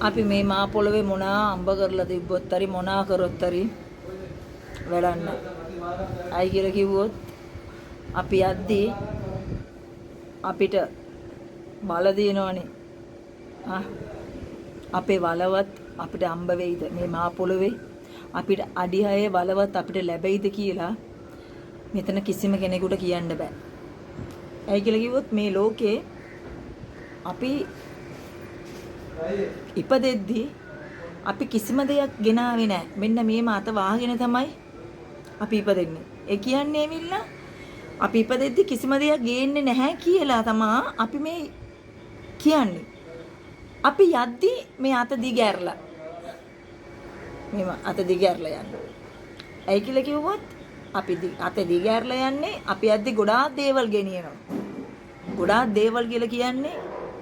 අපි මේ මා පොළවේ මොනා අම්බ කරලා තිබ්බොත් හරි මොනා කරොත් හරි වැඩක් නැහැ. අයි කියලා කිව්වොත් අපි යද්දී අපිට බල දිනවනේ. අපේ වලවත් අපිට අම්බ වෙයිද මේ මා පොළවේ අපිට අඩි 6 වලවත් අපිට ලැබෙයිද කියලා මෙතන කිසිම කෙනෙකුට කියන්න බෑ. ඇයි කියලා කිව්වොත් මේ ලෝකේ අපි ඉපදෙද්දී අපි කිසිම දෙයක් ගෙනාවේ නැහැ. මෙන්න මේ මාත වාගෙන තමයි අපි ඉපදෙන්නේ. ඒ කියන්නේ ඇවිල්ලා අපි ඉපදෙද්දී කිසිම දෙයක් ගේන්නේ නැහැ කියලා තමයි අපි මේ කියන්නේ. අපි යද්දී මේ අත දිගෑරලා මේ අත දිගෑරලා යන්නේ. ඇයි කියලා කිව්වොත් අපි අත දිගෑරලා යන්නේ අපි යද්දී ගොඩාක් දේවල් ගෙනියනවා. ගොඩාක් දේවල් කියලා කියන්නේ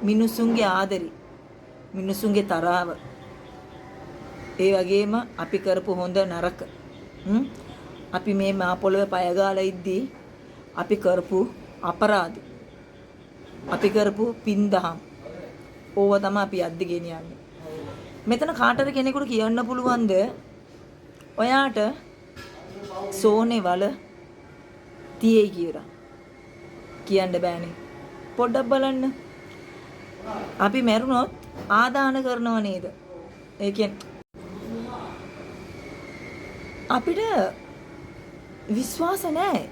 මිනිසුන්ගේ ආදරි, මිනිසුන්ගේ තරාව. ඒ වගේම අපි කරපු හොඳ නරක. අපි මේ මා පොළවේ පය ගාලා ඉද්දී අපි කරපු අපරාධ. අපි කරපු පින්දහම්. ඕව තමයි අපි යද්දි ගෙනියන්නේ. මෙතන කාටද කෙනෙකුට කියන්න පුළුවන්ද ඔයාට සෝනේ වල තියේ කියලා? කියන්න බෑනේ. පොඩ්ඩක් බලන්න. අපි මැරුණොත් ආදාන කරනව නේද? ඒ කියන්නේ අපිට විශ්වාස නැහැ.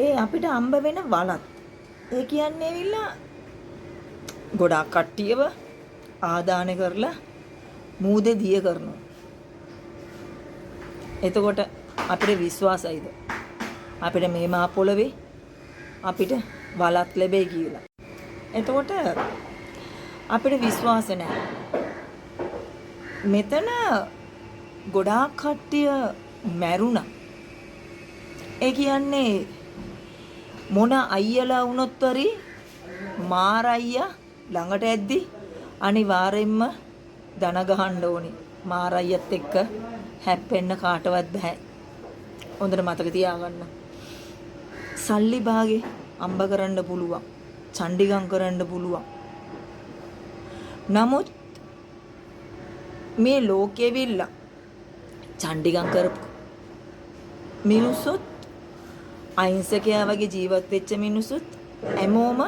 ඒ අපිට අම්බ වෙන වලත්. ඒ කියන්නේ ඇවිල්ලා ගොඩාක් කට්ටියව ආදාන කරලා මූදේ දිය කරනවා. එතකොට අපිට විශ්වාසයිද අපිට මේ මා පොළවේ අපිට වලත් ලැබෙයි කියලා? එතකොට අපිට විශ්වාස නැහැ. මෙතන ගොඩාක් කට්ටිය මැරුණා. ඒ කියන්නේ මොන අයියලා වුණොත් හරි මාර අයියා ළඟට ඇද්දි අනිවාර්යෙන්ම දන ගහන්න ඕනේ. මාර අයියත් එක්ක හැප්පෙන්න කාටවත් බෑ. හොඳට මතක තියාගන්න. සල්ලි භාගේ අම්බ කරන්න පුළුවන්. චණ්ඩිගම් කරන්න පුළුවන්. නමුත් මේ ලෝකෙ විල්ලා චණ්ඩිගම් කරපු මිනිස්සුත් අහිංසකයා වගේ ජීවත් වෙච්ච මිනිස්සුත් හැමෝම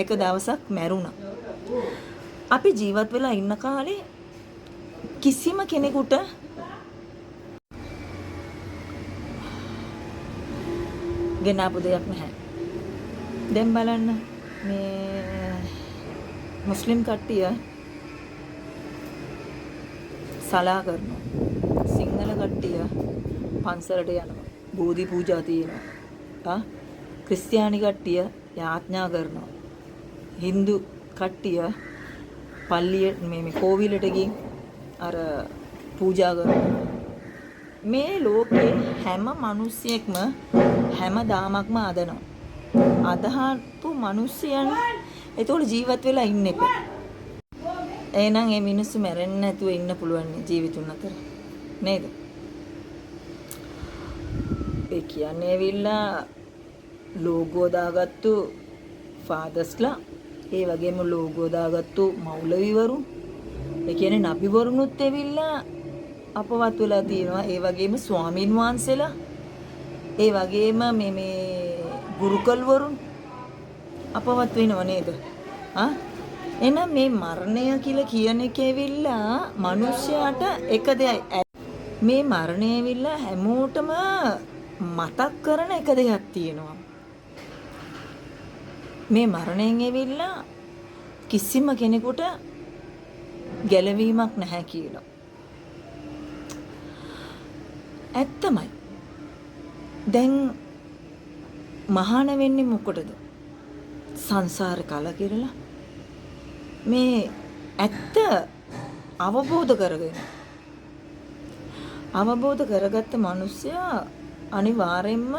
එක දවසක් මැරුණා. අපි ජීවත් වෙලා ඉන්න කාලේ කිසිම කෙනෙකුට ගෙනාපු දෙයක් නැහැ. දැන් බලන්න මේ මුස්ලිම් කට්ටිය සලා කරනවා. සිංහල කට්ටිය පන්සලට යනවා. බෝධි පූජා තියෙනවා. ක්‍රිස්තියානි කට්ටිය යාඥා කරනවා. හින්දු කට්ටිය පල්ලිය මේ කෝවිලට ගිහින් අර පූජා කරනවා. මේ ලෝකේ හැම මිනිසියෙක්ම හැම දාමක්ම අදනවා. අදහපු මිනිසයන් ඒතකොට ජීවත් වෙලා ඉන්න එක. එහෙනම් මේ මිනිස්සු මැරෙන්නේ නැතුව ඉන්න පුළුවන් ජීවිතුන් අතර නේද? ඒ කියන්නේ ඇවිල්ලා ලෝගෝ දාගත්තු ෆාදර්ස්ලා, ඒ වගේම ලෝගෝ දාගත්තු මෞලවිවරුන්, ඒ කියන්නේ නබිවරුනුත් ඇවිල්ලා අපවත් වෙලා තියෙනවා. ඒ වගේම ස්වාමීන් වහන්සේලා, ඒ වගේම මේ ගුරුකල්වරුන් අපවත් වෙනව නේද? එහෙනම් මේ මරණය කියලා කියන එක ඇවිල්ලා මිනිස්යාට එක දෙයයි. මේ මරණය ඇවිල්ලා හැමෝටම මතක් කරන එක දෙයක් තියෙනවා. මේ මරණයෙන් ඇවිල්ලා කිසිම කෙනෙකුට ගැලවීමක් නැහැ කියලා. ඇත්තමයි. දැන් මහාන වෙන්නේ මොකටද? සංසාර කලකිරලා මේ ඇත්ත අවබෝධ කරගත්ත මිනිස්සයා අනිවාර්යෙන්ම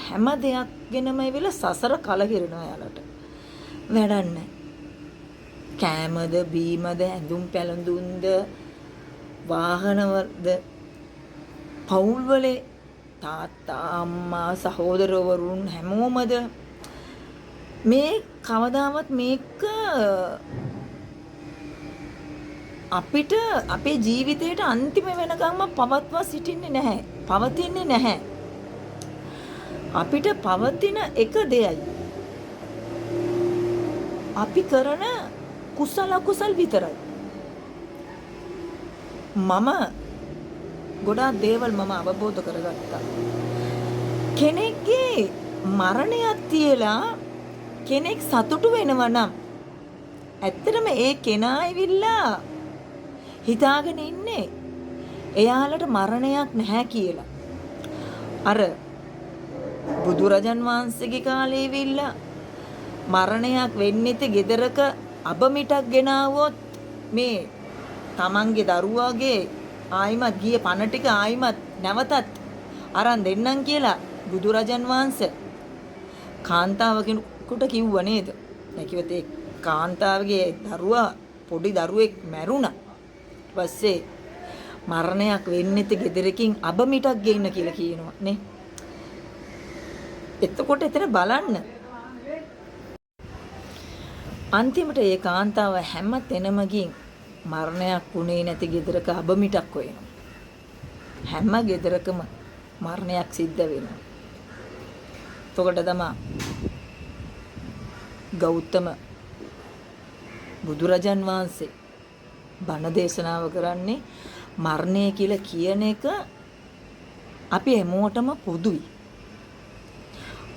හැම දෙයක් ගැනම ඉවිල සසර කලකිරෙනවා යාලට. වැඩක් නැහැ. කෑමද, බීමද, ඇඳුම් පැළඳුම්ද, වාහනවද, පවුල් වලේ තාත්තා, අම්මා, සහෝදරවරුන් හැමෝමද මේ කවදාවත් මේක අපිට අපේ ජීවිතේට අන්තිම වෙනකම්ම පවත්වා සිටින්නේ නැහැ. පවතින්නේ නැහැ. අපිට පවතින එක දෙයයි. අපි කරන කුසල අකුසල් විතරයි. මම ගොඩාක් දේවල් මම අවබෝධ කරගත්තා. කෙනෙක්ගේ මරණයක් තියලා කෙනෙක් සතුටු වෙනවා නම් ඇත්තටම ඒ කෙනා ඇවිල්ලා හිතාගෙන ඉන්නේ එයාලට මරණයක් නැහැ කියලා. අර බුදුරජාන් වහන්සේගේ කාලේ ඉවිල්ලා මරණයක් වෙන්නෙත් ගෙදරක අබමිටක් ගෙනාවොත් මේ තමන්ගේ දරුවාගේ ආයිමත් ගිය පණ ටික ආයිමත් නැවතත් අරන් දෙන්නම් කියලා බුදුරජාන් වහන්සේ කාන්තාවකට කිව්වා නේද? නැකියොත් ඒ කාන්තාවගේ දරුවා පොඩි දරුවෙක් මැරුණා. ඊපස්සේ මරණයක් වෙන්නෙත් ගෙදරකින් අබමිටක් ගෙන්න කියලා කියනවා නේ. එතකොට එතන බලන්න අන්තිමට ඒ කාන්තාව හැම තැනම ගින් මරණයක් වුණේ නැති ගෙදරක අබමිටක් හොයනවා. හැම ගෙදරකම මරණයක් සිද්ධ වෙනවා. එතකොට තමයි ගෞතම බුදුරජාන් වහන්සේ බණ දේශනාව කරන්නේ මරණය කියලා කියන එක අපි හැමෝටම පොදුයි.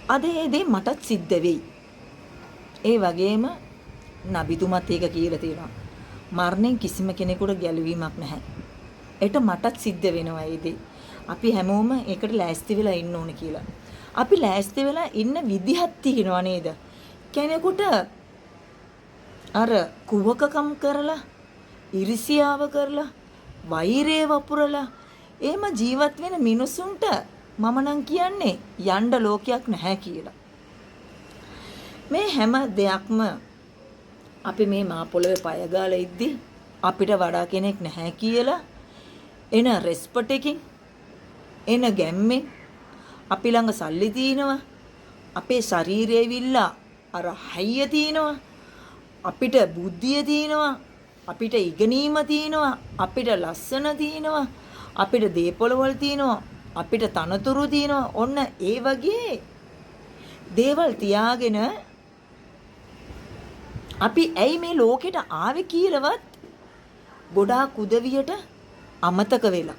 අද ඒ දේ මටත් සිද්ධ වෙයි. ඒ වගේම නබිතුමත් ඒක කියලා තියෙනවා. මරණයෙන් කිසිම කෙනෙකුට ගැලවීමක් නැහැ. ඒක මටත් සිද්ධ වෙනවා ඒ දේ. අපි හැමෝම ඒකට ලෑස්ති වෙලා ඉන්න ඕනේ කියලා. අපි ලෑස්ති වෙලා ඉන්න විදිහක් තියෙනවා නේද? කෙනෙකුට අර කුවකකම් කරලා, ඉරිසියාව කරලා, වෛරය වපුරලා එහෙම ජීවත් වෙන මිනිසුන්ට මම නම් කියන්නේ යන්න ලෝකයක් නැහැ කියලා. මේ හැම දෙයක්ම අපි මේ මා පොළවේ පය ගාලා ඉද්දි අපිට වඩා කෙනෙක් නැහැ කියලා එන රෙස්පෙක්ට් එකකින් එන ගැම්මෙන් අපි ළඟ සල්ලි තියෙනවා, අපේ ශරීරය විල්ලා අර හයිය තියෙනවා, අපිට බුද්ධිය තියෙනවා, අපිට ඉගෙනීම තියෙනවා, අපිට ලස්සන තියෙනවා, අපිට දේපොළවල් තියෙනවා, අපිට තනතුරු තියෙනවා. ඔන්න ඒ වගේ දේවල් තියාගෙන අපි ඇයි මේ ලෝකෙට ආවේ කියලාවත් ගොඩාක් උදවියට අමතක වෙලා.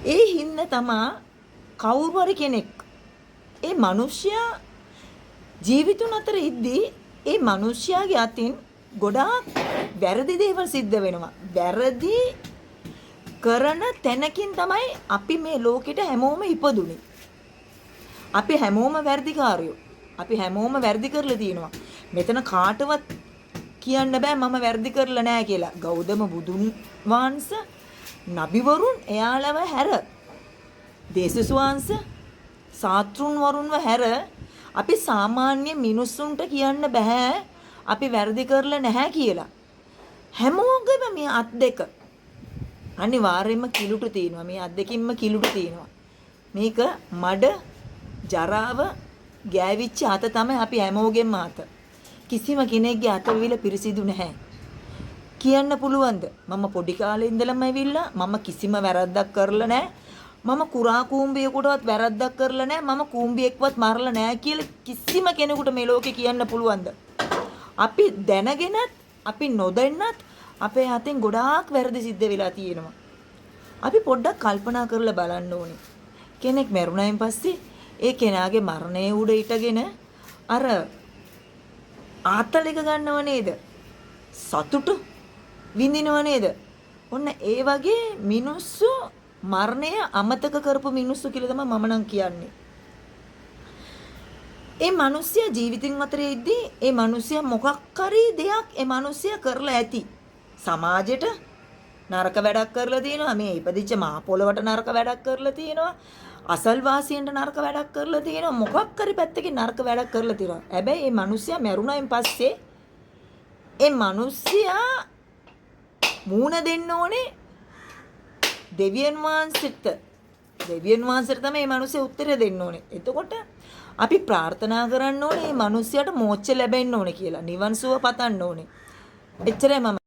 ඒ හින්දා තමා කවුරු හරි කෙනෙක් ඒ මිනිස්සයා ජීවිතුන් අතර ඉද්දී ඒ මිනිස්සයාගේ අතින් ගොඩාක් වැරදි දේවල් සිද්ධ වෙනවා. වැරදි කරන තැනකින් තමයි අපි මේ ලෝකෙට හැමෝම ඉපදුනේ. අපි හැමෝම වැරදිකාරයෝ. අපි හැමෝම වැරදි කරලා තියෙනවා. මෙතන කාටවත් කියන්න බෑ මම වැරදි කරලා නෑ කියලා. ගෞතම බුදුන් වහන්සේ නබිවරුන් එයාලව හැර දේශස්වාංශ සාත්‍රුන් වරුන්ව හැර අපි සාමාන්‍ය මිනිස්සුන්ට කියන්න බෑ අපි වැරදි කරලා නැහැ කියලා. හැමෝගෙම මේ අත් දෙක අනිවාර්යයෙන්ම කිලුට තියෙනවා. මේ අත් දෙකින්ම කිලුට තියෙනවා. මේක මඩ ජරාව ගෑවිච්ච අත තමයි අපි හැමෝගෙම අත. කිසිම කෙනෙක්ගේ අත විල පිරිසිදු නැහැ. කියන්න පුළුවන්ද? මම පොඩි කාලේ ඉඳලම ඇවිල්ලා මම කිසිම වැරද්දක් කරලා නැහැ. මම කුරා කූඹියෙකුටවත් වැරද්දක් කරලා නැහැ. මම කූඹියෙක්වත් මරලා නැහැ කියලා කිසිම කෙනෙකුට මේ ලෝකේ කියන්න පුළුවන්ද? අපි දැනගෙනත් අපි නොදැන්නත් අපේ අතෙන් ගොඩාක් වැරදි සිද්ධ වෙලා තියෙනවා. අපි පොඩ්ඩක් කල්පනා කරලා බලන්න ඕනේ. කෙනෙක් මරුණායින් පස්සේ ඒ කෙනාගේ මරණය උඩ ඉටගෙන අර ආතල් එක ගන්නව නේද? සතුටු විඳිනව නේද? ඔන්න ඒ වගේ මිනිස්සු මරණය අමතක කරපු මිනිස්සු කියලා තමයි මම නම් කියන්නේ. ඒ මිනිස්සයා ජීවිතින් අතරේ ඉද්දී ඒ මිනිස්සයා මොකක් හරි දෙයක් ඒ මිනිස්සයා කරලා ඇති. සමාජෙට නරක වැඩක් කරලා තියෙනවා. මේ ඉපදිච්ච මහ පොළවට නරක වැඩක් කරලා තියෙනවා. අසල්වාසීන්ට නරක වැඩක් කරලා තියෙනවා. මොකක් හරි පැත්තකින් නරක වැඩක් කරලා තියෙනවා. හැබැයි මේ මිනිස්සයා මැරුණායින් පස්සේ ඒ මිනිස්සයා මූණ දෙන්න ඕනේ දෙවියන් වහන්සේට. දෙවියන් වහන්සේට තමයි මේ මිනිස්සයා උත්තරය දෙන්න ඕනේ. එතකොට අපි ප්‍රාර්ථනා කරන්න ඕනේ මේ මිනිස්සයාට මෝක්ෂ ලැබෙන්න ඕනේ කියලා. නිවන් සුව පතන්න ඕනේ. එච්චරයි මම